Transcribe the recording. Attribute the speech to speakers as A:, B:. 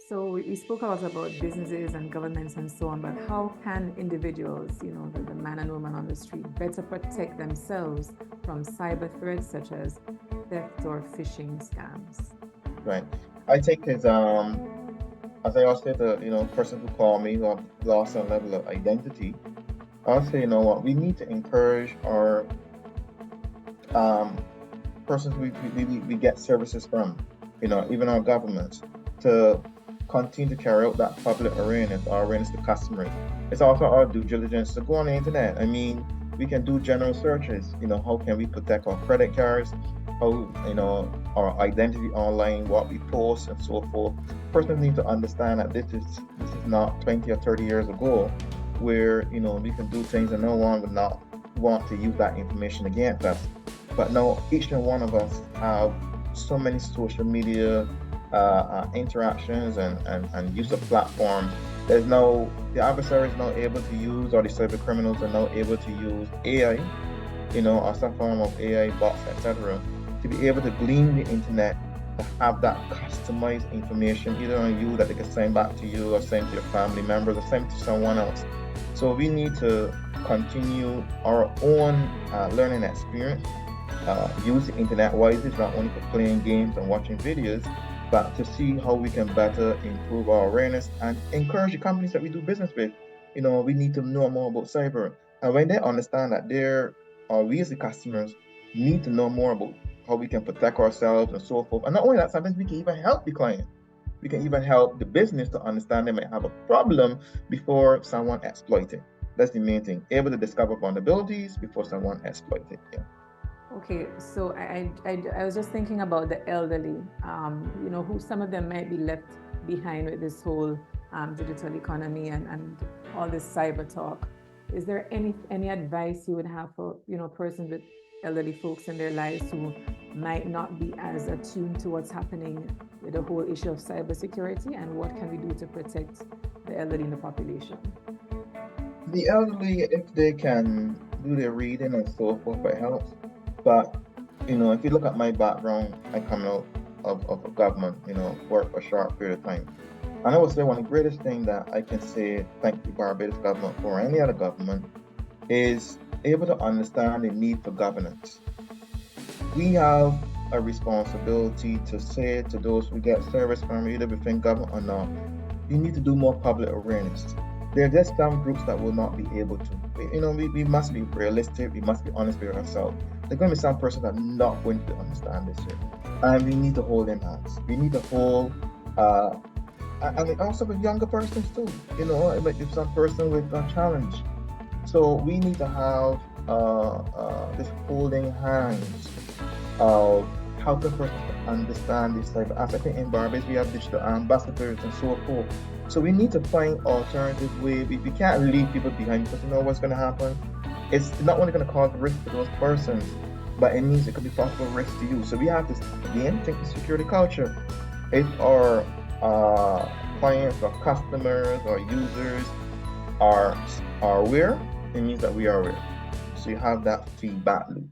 A: So we spoke a lot about businesses and governments and so on, but how can individuals, the man and woman on the street, better protect themselves from cyber threats such as theft or phishing scams?
B: Right. I think it's as I also said, person who called me who have lost a level of identity. I'll say, you know what, we need to encourage our um persons we get services from, even our governments, to continue to carry out that public awareness, our awareness to customers. It's also our due diligence to go on the internet. I mean, we can do general searches. How can we protect our credit cards? How, our identity online, what we post, and so forth. Persons need to understand that this is not 20 or 30 years ago, where we can do things and no one would not want to use that information against us. But now each and one of us have so many social media interactions and use of platforms. There's now the adversary is now able to use, or the cyber criminals are now able to use AI, or some form of AI bots, etc., to be able to glean the internet, to have that customized information either on you that they can send back to you, or send to your family members, or send to someone else. So we need to continue our own learning experience, use the internet wisely, not only for playing games and watching videos, but to see how we can better improve our awareness and encourage the companies that we do business with. We need to know more about cyber. And when they understand that we as the customers need to know more about how we can protect ourselves and so forth. And not only that, sometimes we can even help the client. We can even help the business to understand they might have a problem before someone exploits it. That's the main thing. Able to discover vulnerabilities before someone exploits it. Yeah.
A: Okay, so I was just thinking about the elderly, who some of them might be left behind with this whole digital economy and all this cyber talk. Is there any advice you would have for, persons with elderly folks in their lives who might not be as attuned to what's happening with the whole issue of cybersecurity, and what can we do to protect the elderly in the population?
B: The elderly, if they can do their reading and so forth, it helps. But if you look at my background, I come out of a government, work for a short period of time. And I would say one of the greatest things that I can say thank the Barbados government for, or any other government, is able to understand the need for governance. We have a responsibility to say to those who get service from either within government or not, you need to do more public awareness. There are just some groups that will not be able to. We must be realistic, we must be honest with ourselves. There are going to be some persons that are not going to understand this shit. And we need to hold them hands. We need to hold, and also with younger persons too. It might be some person with a challenge. So we need to have this holding hands of helping persons to understand this type of aspect. In Barbados, we have digital ambassadors and so forth. So we need to find alternative ways. We can't leave people behind, because what's going to happen. It's not only going to cause risk to those persons, but it means it could be possible risk to you. So we have to, again, think the security culture. If our clients or customers or users are aware, it means that we are aware. So you have that feedback loop.